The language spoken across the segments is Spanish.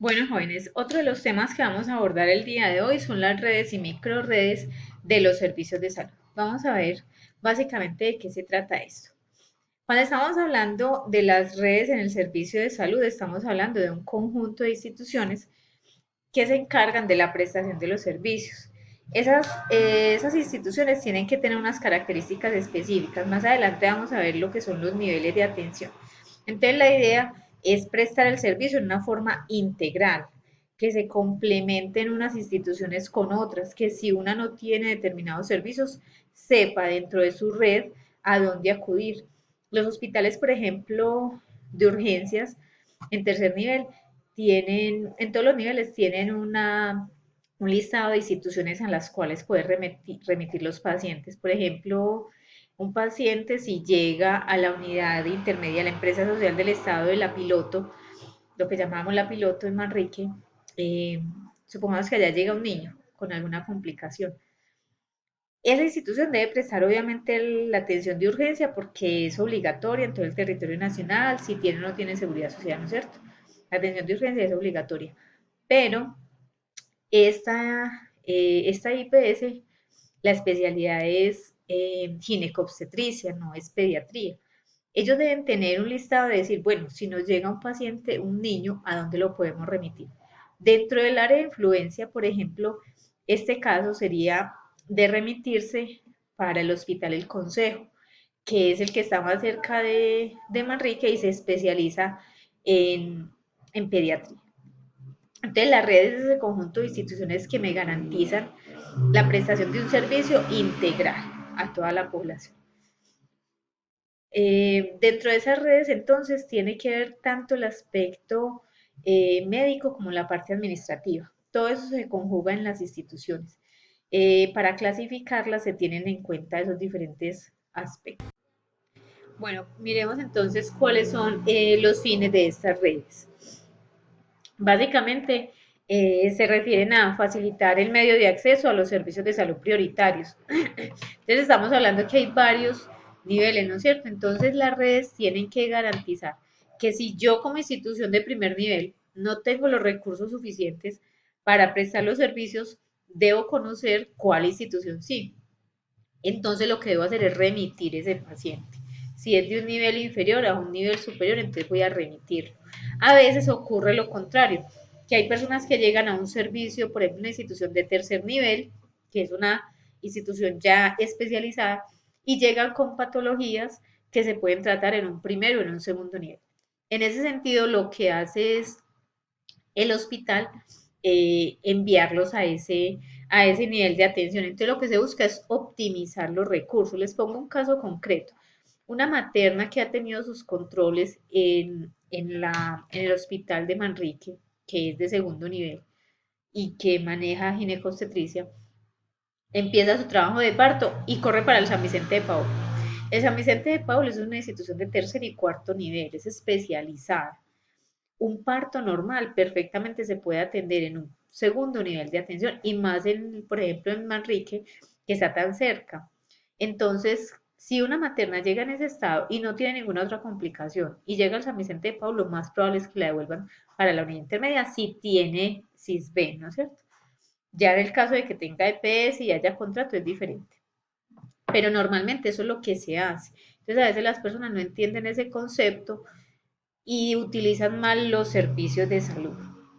Bueno, jóvenes, otro de los temas que vamos a abordar el día de hoy son las redes y microredes de los servicios de salud. Vamos a ver básicamente de qué se trata esto. Cuando estamos hablando de las redes en el servicio de salud, estamos hablando de un conjunto de instituciones que se encargan de la prestación de los servicios. Esas instituciones tienen que tener unas características específicas. Más adelante vamos a ver lo que son los niveles de atención. Entonces la idea es prestar el servicio en una forma integral, que se complementen unas instituciones con otras, que si una no tiene determinados servicios, sepa dentro de su red a dónde acudir. Los hospitales, por ejemplo, de urgencias en tercer nivel, en todos los niveles tienen un listado de instituciones a las cuales poder remitir los pacientes. Por ejemplo, un paciente si llega a la unidad intermedia de la empresa social del Estado de La Piloto, lo que llamamos La Piloto en Manrique, eh, supongamos que allá llega un niño con alguna complicación. Esa institución debe prestar obviamente la atención de urgencia porque es obligatoria en todo el territorio nacional, si tiene o no tiene seguridad social, ¿no es cierto? La atención de urgencia es obligatoria. Pero esta IPS, la especialidad es ginecobstetricia, no es pediatría. Ellos deben tener un listado de decir, bueno, si nos llega un paciente, un niño, ¿a dónde lo podemos remitir? Dentro del área de influencia, por ejemplo, este caso sería de remitirse para el Hospital El Consejo, que es el que está más cerca de Manrique y se especializa en pediatría. Entonces, la red es ese conjunto de instituciones que me garantizan la prestación de un servicio integral a toda la población. Dentro de esas redes, entonces, tiene que ver tanto el aspecto médico como la parte administrativa. Todo eso se conjuga en las instituciones. Para clasificarlas se tienen en cuenta esos diferentes aspectos. Bueno, miremos entonces cuáles son los fines de estas redes. Básicamente, se refieren a facilitar el medio de acceso a los servicios de salud prioritarios. Entonces, estamos hablando que hay varios niveles, ¿no es cierto? Entonces, las redes tienen que garantizar que si yo como institución de primer nivel no tengo los recursos suficientes para prestar los servicios, debo conocer cuál institución sí. Entonces, lo que debo hacer es remitir ese paciente. Si es de un nivel inferior a un nivel superior, entonces voy a remitirlo. A veces ocurre lo contrario, que hay personas que llegan a un servicio, por ejemplo, una institución de tercer nivel, que es una institución ya especializada, y llegan con patologías que se pueden tratar en un primero o en un segundo nivel. En ese sentido, lo que hace es el hospital enviarlos a ese nivel de atención. Entonces, lo que se busca es optimizar los recursos. Les pongo un caso concreto. Una materna que ha tenido sus controles en el hospital de Manrique, que es de segundo nivel y que maneja ginecobstetricia, empieza su trabajo de parto y corre para el San Vicente de Paul. El San Vicente de Paul es una institución de tercer y cuarto nivel, es especializada. Un parto normal perfectamente se puede atender en un segundo nivel de atención y más por ejemplo, en Manrique, que está tan cerca. Entonces, si una materna llega en ese estado y no tiene ninguna otra complicación y llega al San Vicente de Paul, lo más probable es que la devuelvan para la unidad intermedia si tiene CISB, ¿no es cierto? Ya en el caso de que tenga EPS y haya contrato es diferente. Pero normalmente eso es lo que se hace. Entonces, a veces las personas no entienden ese concepto y utilizan mal los servicios de salud.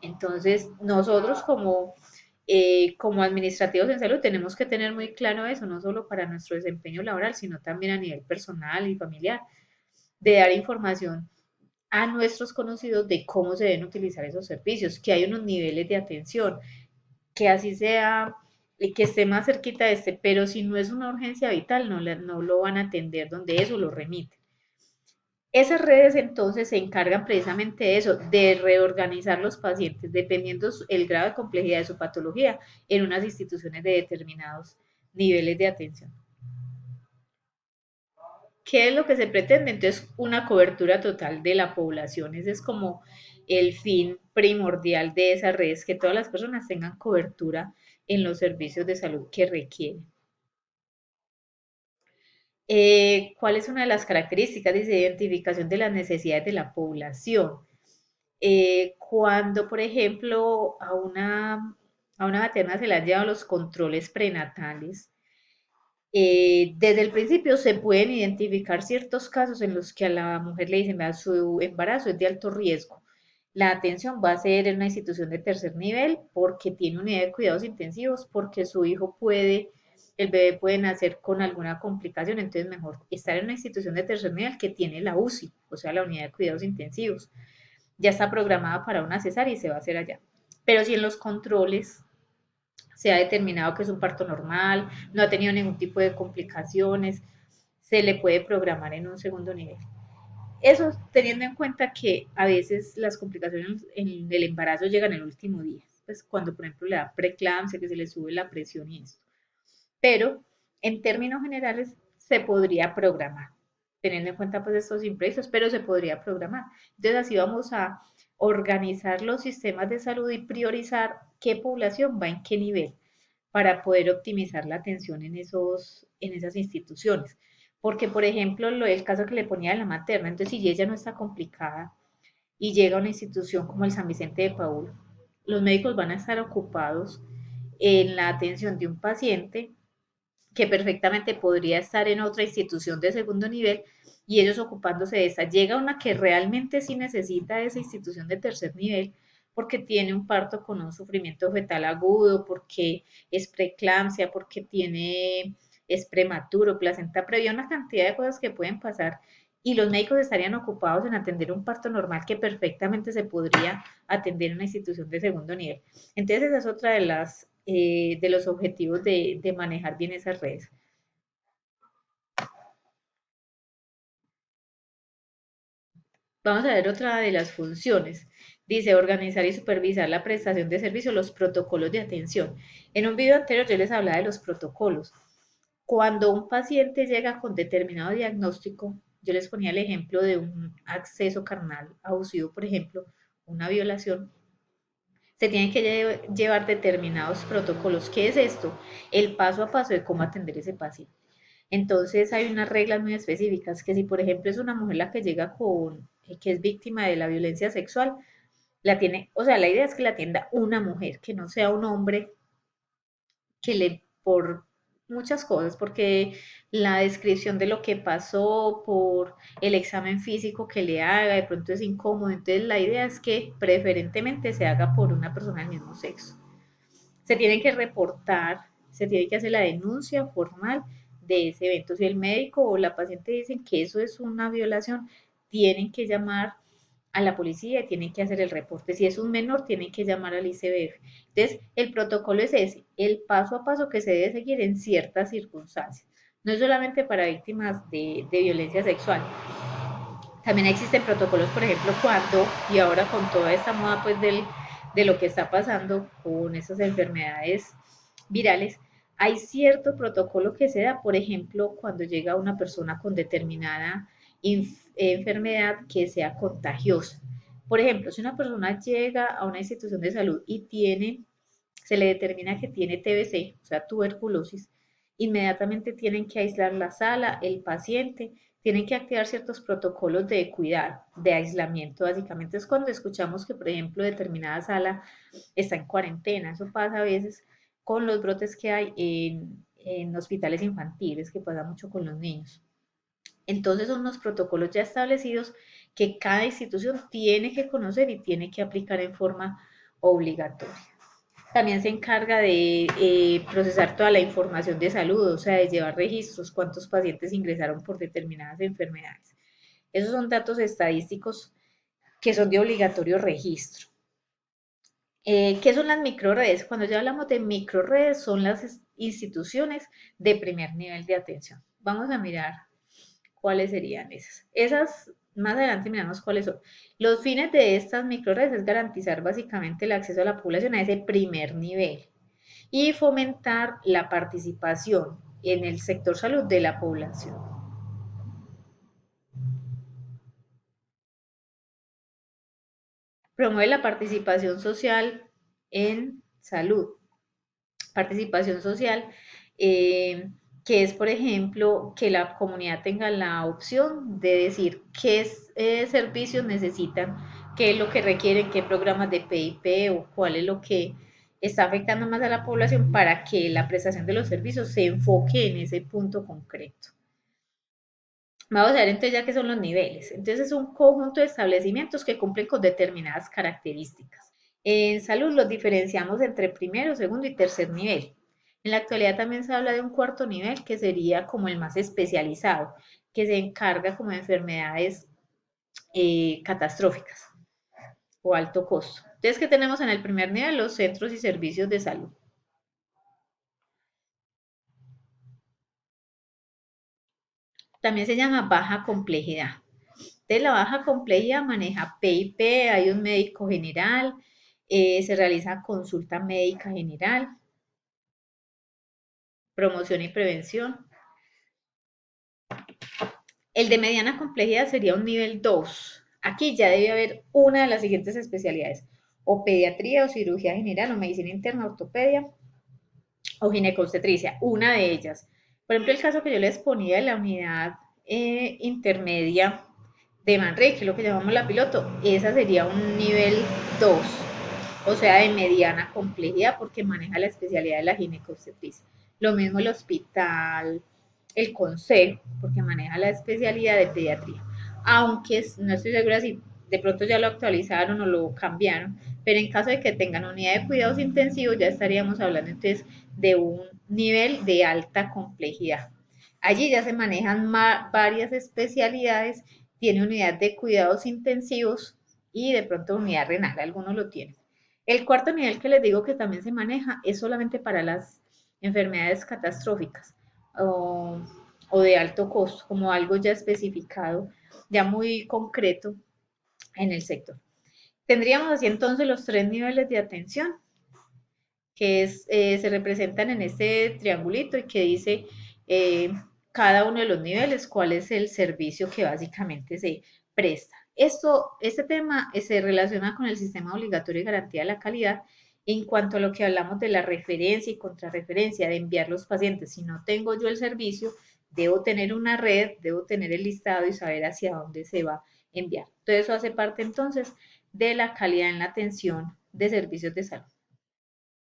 Entonces, nosotros como administrativos en salud tenemos que tener muy claro eso, no solo para nuestro desempeño laboral, sino también a nivel personal y familiar, de dar información a nuestros conocidos de cómo se deben utilizar esos servicios, que hay unos niveles de atención, que así sea, que esté más cerquita de este, pero si no es una urgencia vital, no lo van a atender donde eso lo remite. Esas redes entonces se encargan precisamente de eso, de reorganizar los pacientes dependiendo el grado de complejidad de su patología en unas instituciones de determinados niveles de atención. ¿Qué es lo que se pretende? Entonces, una cobertura total de la población. Ese es como el fin primordial de esas redes, que todas las personas tengan cobertura en los servicios de salud que requieren. ¿Cuál es una de las características? Dice identificación de las necesidades de la población. Cuando, por ejemplo, a una materna se le han llevado los controles prenatales, desde el principio se pueden identificar ciertos casos en los que a la mujer le dicen, vea, su embarazo es de alto riesgo. La atención va a ser en una institución de tercer nivel porque tiene unidad de cuidados intensivos, porque su hijo puede, el bebé puede nacer con alguna complicación, entonces mejor estar en una institución de tercer nivel que tiene la UCI, o sea, la unidad de cuidados intensivos. Ya está programada para una cesárea y se va a hacer allá. Pero si en los controles se ha determinado que es un parto normal, no ha tenido ningún tipo de complicaciones, se le puede programar en un segundo nivel. Eso teniendo en cuenta que a veces las complicaciones en el embarazo llegan el último día, pues cuando por ejemplo le da preeclampsia, que se le sube la presión y esto. Pero en términos generales se podría programar, teniendo en cuenta pues estos imprevistos, pero se podría programar. Entonces así vamos a organizar los sistemas de salud y priorizar qué población va en qué nivel para poder optimizar la atención en esas instituciones. Porque, por ejemplo, el caso que le ponía de la materna, entonces si ella no está complicada y llega a una institución como el San Vicente de Paúl, los médicos van a estar ocupados en la atención de un paciente que perfectamente podría estar en otra institución de segundo nivel y ellos ocupándose de esa. Llega una que realmente sí necesita esa institución de tercer nivel porque tiene un parto con un sufrimiento fetal agudo, porque es preeclampsia, porque es prematuro, placenta previa, una cantidad de cosas que pueden pasar y los médicos estarían ocupados en atender un parto normal que perfectamente se podría atender en una institución de segundo nivel. Entonces esa es otra de los objetivos de manejar bien esas redes. Vamos a ver otra de las funciones. Dice organizar y supervisar la prestación de servicio, los protocolos de atención. En un video anterior yo les hablaba de los protocolos. Cuando un paciente llega con determinado diagnóstico, yo les ponía el ejemplo de un acceso carnal abusivo, por ejemplo, una violación, se tienen que llevar determinados protocolos. ¿Qué es esto? El paso a paso de cómo atender ese paciente. Entonces hay unas reglas muy específicas que si por ejemplo es una mujer la que llega que es víctima de la violencia sexual, o sea, la idea es que la atienda una mujer, que no sea un hombre por muchas cosas, porque la descripción de lo que pasó, por el examen físico que le haga, de pronto es incómodo, entonces la idea es que preferentemente se haga por una persona del mismo sexo. Se tiene que reportar, se tiene que hacer la denuncia formal de ese evento. Si el médico o la paciente dicen que eso es una violación, tienen que llamar a la policía y tienen que hacer el reporte. Si es un menor, tienen que llamar al ICBF. Entonces, el protocolo es ese, el paso a paso que se debe seguir en ciertas circunstancias. No es solamente para víctimas de violencia sexual. También existen protocolos, por ejemplo, y ahora con toda esta moda pues de lo que está pasando con esas enfermedades virales, hay cierto protocolo que se da, por ejemplo, cuando llega una persona con determinada enfermedad que sea contagiosa. Por ejemplo, si una persona llega a una institución de salud y se le determina que tiene TBC, o sea, tuberculosis, inmediatamente tienen que aislar la sala, el paciente, tienen que activar ciertos protocolos de cuidado, de aislamiento. Básicamente es cuando escuchamos que, por ejemplo, determinada sala está en cuarentena. Eso pasa a veces con los brotes que hay en hospitales infantiles, que pasa mucho con los niños. Entonces son unos protocolos ya establecidos que cada institución tiene que conocer y tiene que aplicar en forma obligatoria. También se encarga de procesar toda la información de salud, o sea, de llevar registros, cuántos pacientes ingresaron por determinadas enfermedades. Esos son datos estadísticos que son de obligatorio registro. ¿Qué son las microredes? Cuando ya hablamos de microredes, son las instituciones de primer nivel de atención. Vamos a mirar cuáles serían esas. Esas, más adelante miramos cuáles son. Los fines de estas microredes es garantizar básicamente el acceso a la población a ese primer nivel y fomentar la participación en el sector salud de la población. Promueve la participación social en salud. Participación social, eh, que es, por ejemplo, que la comunidad tenga la opción de decir qué servicios necesitan qué es lo que requieren, qué programas de PIP o cuál es lo que está afectando más a la población para que la prestación de los servicios se enfoque en ese punto concreto. Vamos a ver entonces ya qué son los niveles. Entonces es un conjunto de establecimientos que cumplen con determinadas características. En salud los diferenciamos entre primero, segundo y tercer nivel. En la actualidad también se habla de un cuarto nivel que sería como el más especializado, que se encarga como de enfermedades catastróficas o alto costo. Entonces, ¿qué tenemos en el primer nivel? Los centros y servicios de salud. También se llama baja complejidad. Entonces, la baja complejidad maneja PIP, hay un médico general, se realiza consulta médica general, promoción y prevención. El de mediana complejidad sería un nivel 2. Aquí ya debe haber una de las siguientes especialidades, o pediatría, o cirugía general, o medicina interna, ortopedia, o ginecobstetricia, una de ellas. Por ejemplo, el caso que yo les ponía de la unidad intermedia de Manrey, que es lo que llamamos la piloto, esa sería un nivel 2, o sea, de mediana complejidad, porque maneja la especialidad de la ginecobstetricia. Lo mismo el hospital, el consejo, porque maneja la especialidad de pediatría. Aunque no estoy segura si de pronto ya lo actualizaron o lo cambiaron, pero en caso de que tengan unidad de cuidados intensivos, ya estaríamos hablando entonces de un nivel de alta complejidad. Allí ya se manejan varias especialidades, tiene unidad de cuidados intensivos y de pronto unidad renal, algunos lo tienen. El cuarto nivel que les digo que también se maneja es solamente para las enfermedades catastróficas o, o de alto costo, como algo ya especificado, ya muy concreto en el sector. Tendríamos así entonces los tres niveles de atención que se representan en este triangulito y que dice eh, cada uno de los niveles cuál es el servicio que básicamente se presta. Este tema se relaciona con el sistema obligatorio de garantía de la calidad en cuanto a lo que hablamos de la referencia y contrarreferencia, de enviar los pacientes. Si no tengo yo el servicio, debo tener una red, debo tener el listado y saber hacia dónde se va a enviar. Todo eso hace parte entonces de la calidad en la atención de servicios de salud.